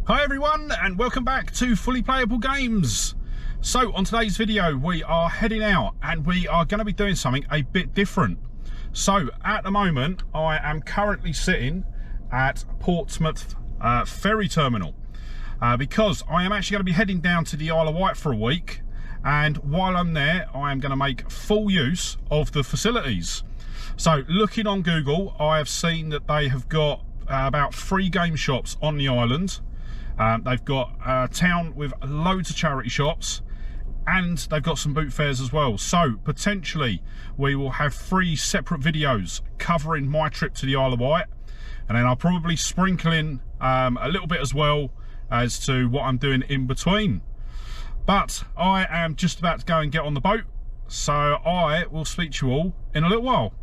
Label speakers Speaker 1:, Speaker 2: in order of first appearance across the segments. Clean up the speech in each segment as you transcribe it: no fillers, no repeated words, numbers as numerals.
Speaker 1: Hi everyone, and welcome back to Fully Playable Games. So on today's video we are heading out and we are going to be doing something a bit different. So at the moment I am currently sitting at Portsmouth ferry terminal because I am actually going to be heading down to the Isle of Wight for a week, and while I'm there I am going to make full use of the facilities. So looking on Google, I have seen that they have got about 3 game shops on the island. They've got a town with loads of charity shops, and they've got some boot fairs as well. So potentially we will have 3 separate videos covering my trip to the Isle of Wight, and then I'll probably sprinkle in a little bit as well as to what I'm doing in between. But I am just about to go and get on the boat, so I will speak to you all in a little while.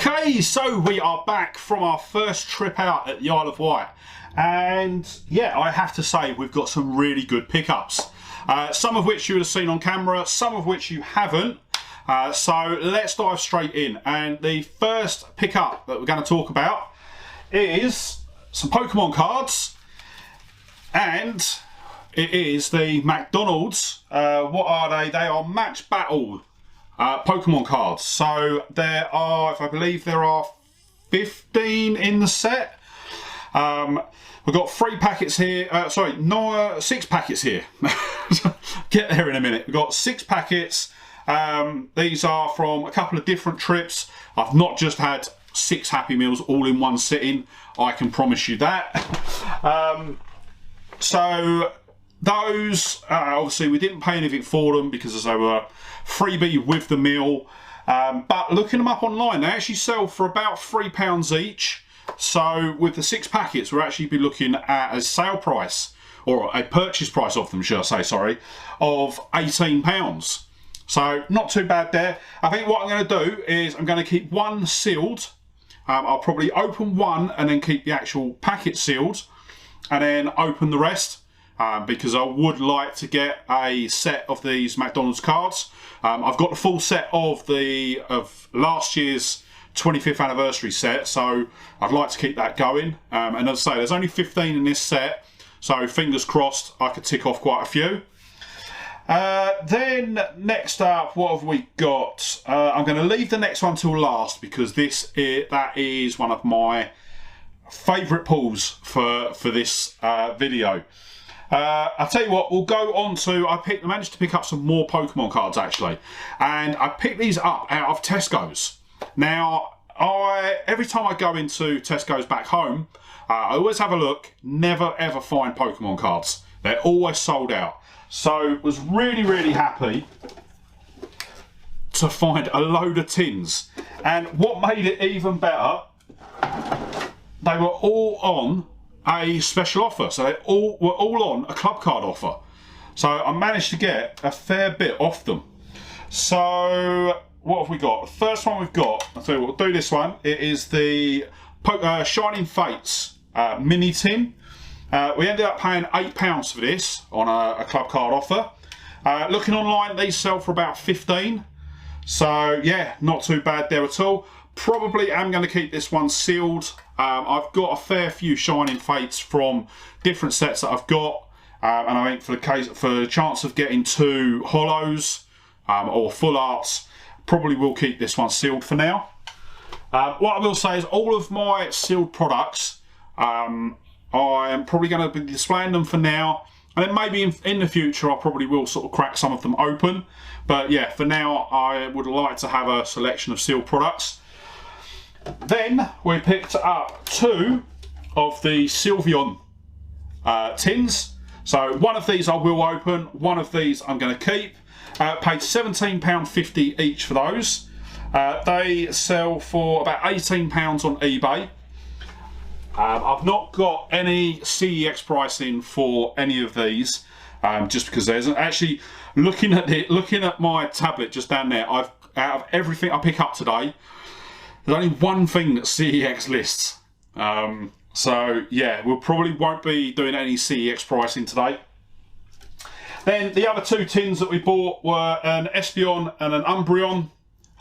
Speaker 1: Okay, so we are back from our first trip out at the Isle of Wight, and yeah, I have to say we've got some really good pickups, some of which you would have seen on camera, some of which you haven't. So let's dive straight in, and the first pickup that we're going to talk about is some Pokemon cards, and it is the McDonald's, what are they? They are Match Battle Pokemon cards. So there are, if I believe there are 15 in the set. We've got 3 packets here, sorry, no, 6 packets here. Get there in a minute. We've got 6 packets. These are from a couple of different trips. I've not just had 6 Happy Meals all in one sitting, I can promise you that. So those, obviously we didn't pay anything for them because they were freebie with the meal. But looking them up online, they actually sell for about £3 each. So with the 6 packets, we'll actually be looking at a sale price, or a purchase price of them, should I say, sorry, of £18. So not too bad there. I think what I'm going to do is I'm going to keep one sealed. I'll probably open one and then keep the actual packet sealed, and then open the rest, because I would like to get a set of these McDonald's cards. I've got the full set of last year's 25th anniversary set, so I'd like to keep that going. And as I say, there's only 15 in this set, so fingers crossed I could tick off quite a few. Then next up, what have we got? I'm going to leave the next one till last because that is one of my favourite pulls for this video. I'll tell you what, we'll go on to, I managed to pick up some more Pokemon cards actually, and I picked these up out of Tesco's. Now, every time I go into Tesco's back home, I always have a look, never ever find Pokemon cards. They're always sold out. So was really, really happy to find a load of tins. And what made it even better, they were all on a special offer. So they were all on a club card offer. So I managed to get a fair bit off them. So what have we got? The first one we've got, I'll tell you what, we'll do this one. It is the Shining Fates mini tin. We ended up paying £8 for this on a club card offer. Looking online, these sell for about 15. So yeah, not too bad there at all. Probably am going to keep this one sealed. I've got a fair few Shining Fates from different sets that I've got, and I think for the chance of getting 2 holos or full arts, probably will keep this one sealed for now. What I will say is all of my sealed products, I am probably going to be displaying them for now, and then maybe in the future I probably will sort of crack some of them open. But yeah, for now I would like to have a selection of sealed products. Then we picked up 2 of the Sylveon tins. So one of these I will open, one of these I'm going to keep. Paid £17.50 each for those. They sell for about £18 on eBay. I've not got any CEX pricing for any of these, just because there isn't. Actually, looking at my tablet just down there, out of everything I pick up today, there's only one thing that CEX lists. So yeah, we probably won't be doing any CEX pricing today. Then the other 2 tins that we bought were an Espeon and an Umbreon.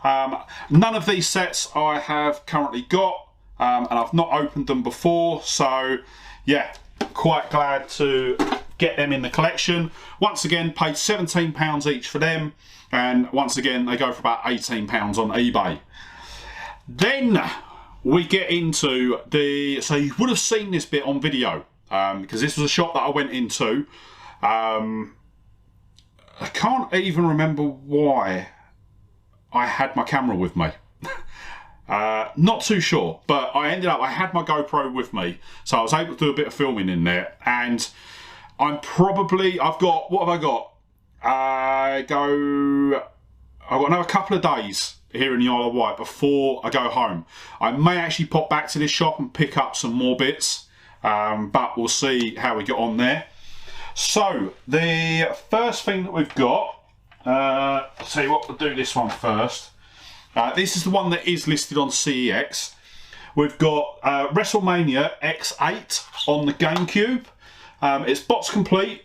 Speaker 1: None of these sets I have currently got, and I've not opened them before, so yeah, quite glad to get them in the collection. Once again, paid £17 each for them, and once again they go for about £18 on eBay. Then we get into so you would have seen this bit on video, because this was a shop that I went into. I can't even remember why I had my camera with me. Not too sure, but I had my GoPro with me, so I was able to do a bit of filming in there, and what have I got? I've got another couple of days here in the Isle of Wight before I go home. I may actually pop back to this shop and pick up some more bits, but we'll see how we get on there. So the first thing that we've got, I'll tell you what, we'll do this one first. This is the one that is listed on CEX. We've got WrestleMania X8 on the GameCube. It's box complete,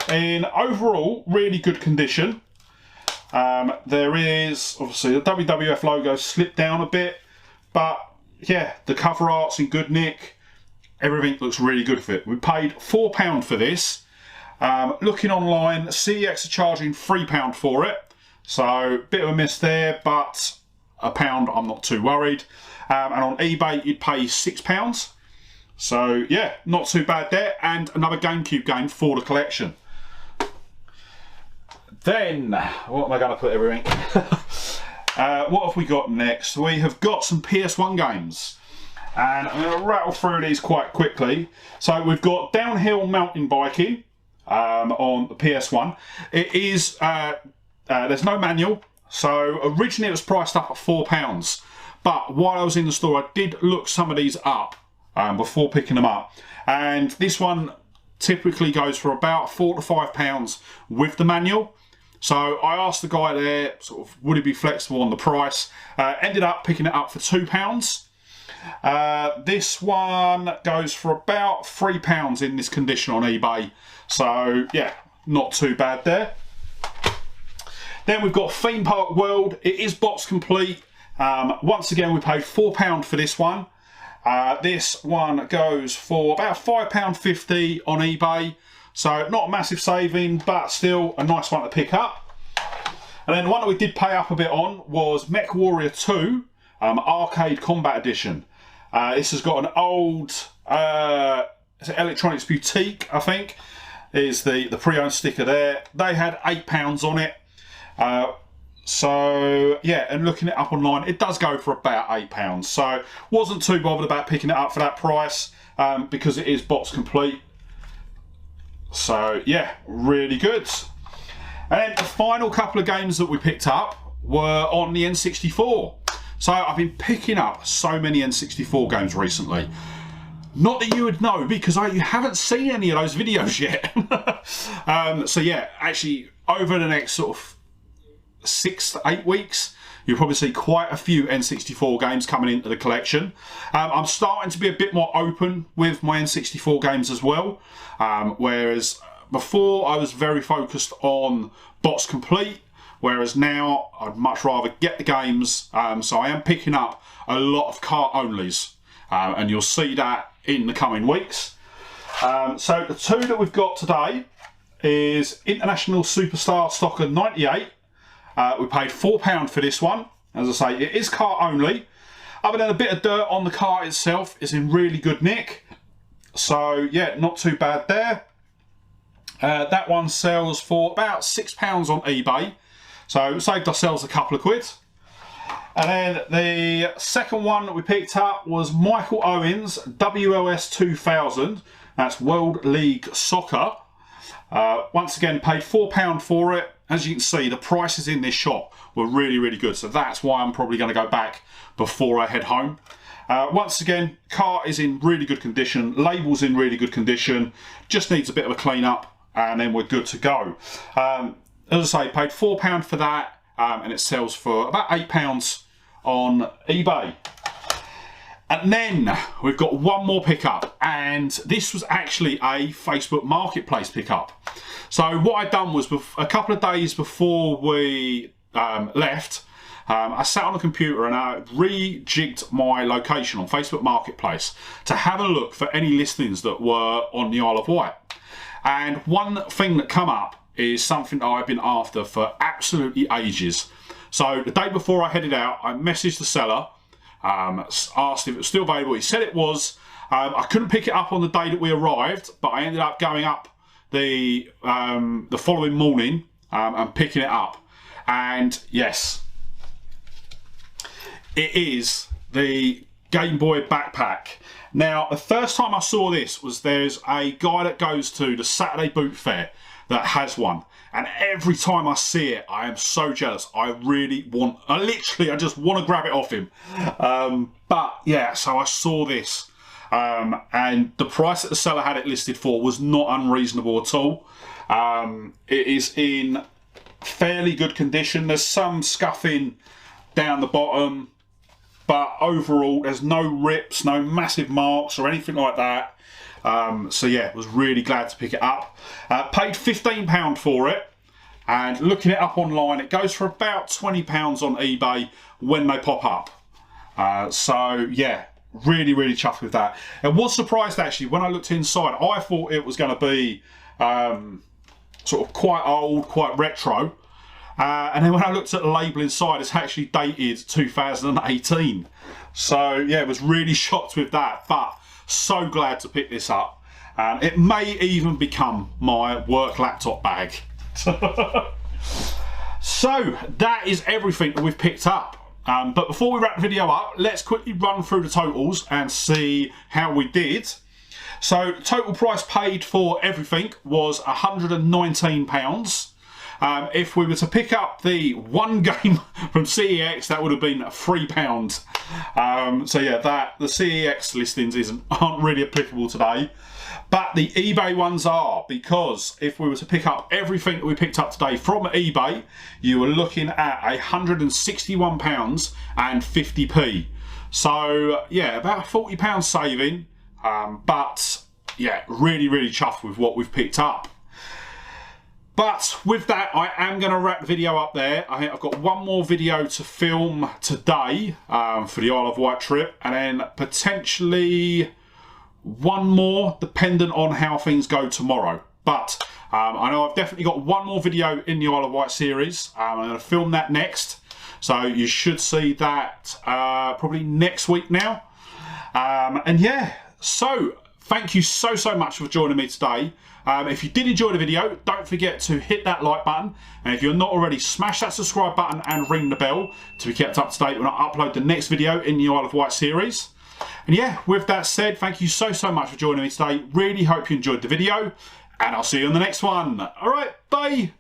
Speaker 1: in overall really good condition. There is obviously the WWF logo slipped down a bit, but yeah, the cover art's in good nick. Everything looks really good for it. We paid £4 for this. Looking online, CEX are charging £3 for it, so bit of a miss there, but £1 I'm not too worried. And on eBay you'd pay £6. So yeah, not too bad there, and another GameCube game for the collection. Then, what am I going to put everything? What have we got next? We have got some PS1 games, and I'm going to rattle through these quite quickly. So we've got Downhill Mountain Biking on the PS1. It is, there's no manual, so originally it was priced up at £4. But while I was in the store, I did look some of these up before picking them up. And this one typically goes for about £4 to £5 with the manual. So I asked the guy there, sort of, would he be flexible on the price? Ended up picking it up for £2. This one goes for about £3 in this condition on eBay. So yeah, not too bad there. Then we've got Theme Park World. It is box complete. Once again, we paid £4 for this one. This one goes for about £5.50 on eBay. So not a massive saving, but still a nice one to pick up. And then the one that we did pay up a bit on was Mech Warrior 2 Arcade Combat Edition. This has got an old Electronics Boutique, I think, is the pre-owned sticker there. They had £8 on it. So yeah, and looking it up online, it does go for about £8. So wasn't too bothered about picking it up for that price because it is box complete. So yeah, really good. And then the final couple of games that we picked up were on the N64. So I've been picking up so many N64 games recently. Not that you would know, because you haven't seen any of those videos yet. So yeah, actually over the next sort of 6 to 8 weeks, you'll probably see quite a few N64 games coming into the collection. I'm starting to be a bit more open with my N64 games as well, whereas before I was very focused on box complete, whereas now I'd much rather get the games. So I am picking up a lot of cart onlys, and you'll see that in the coming weeks. So the two that we've got today is International Superstar Soccer 98. We paid £4 for this one. As I say, it is cart only. Other than a bit of dirt on the cart itself, it's in really good nick. So yeah, not too bad there. That one sells for about £6 on eBay. So saved ourselves a couple of quid. And then the second one that we picked up was Michael Owen's WLS 2000. That's World League Soccer. Once again, paid £4 for it. As you can see, the prices in this shop were really, really good. So that's why I'm probably going to go back before I head home. Once again, cart is in really good condition. Label's in really good condition. Just needs a bit of a clean up and then we're good to go. As I say, paid £4 for that. And it sells for about £8 on eBay. And then we've got one more pickup, and this was actually a Facebook Marketplace pickup. So what I'd done was, a couple of days before we left, I sat on the computer and I rejigged my location on Facebook Marketplace to have a look for any listings that were on the Isle of Wight. And one thing that come up is something that I've been after for absolutely ages. So the day before I headed out, I messaged the seller, asked if it was still available. He said it was. I couldn't pick it up on the day that we arrived, but I ended up going up the following morning and picking it up. And yes, it is the Game Boy backpack. Now, the first time I saw this was there's a guy that goes to the Saturday Boot Fair that has one. And every time I see it, I am so jealous. I just want to grab it off him. But yeah, so I saw this. And the price that the seller had it listed for was not unreasonable at all. It is in fairly good condition. There's some scuffing down the bottom, but overall there's no rips, no massive marks or anything like that. So yeah, was really glad to pick it up. Paid £15 for it, and looking it up online, it goes for about £20 on eBay when they pop up. So yeah, really chuffed with that. I was surprised actually when I looked inside. I thought it was going to be sort of quite old, quite retro. And then when I looked at the label inside, it's actually dated 2018. So yeah, I was really shocked with that, but so glad to pick this up. And it may even become my work laptop bag. So that is everything that we've picked up. But before we wrap the video up, let's quickly run through the totals and see how we did. So total price paid for everything was £119. If we were to pick up the one game from CEX, that would have been £3. So yeah, the CEX listings aren't really applicable today, but the eBay ones are, because if we were to pick up everything that we picked up today from eBay, you were looking at £161 and 50p. So yeah, about a £40 saving, but yeah, really chuffed with what we've picked up. But with that, I am going to wrap the video up there. I think I've got one more video to film today for the Isle of Wight trip, and then potentially one more dependent on how things go tomorrow. But I know I've definitely got one more video in the Isle of Wight series. I'm going to film that next, so you should see that probably next week now. And yeah, so thank you so much for joining me today. If you did enjoy the video, don't forget to hit that like button, and if you're not already, smash that subscribe button and ring the bell to be kept up to date when I upload the next video in the Isle of Wight series. And yeah, with that said, thank you so much for joining me today. Really hope you enjoyed the video, and I'll see you on the next one. Alright, bye!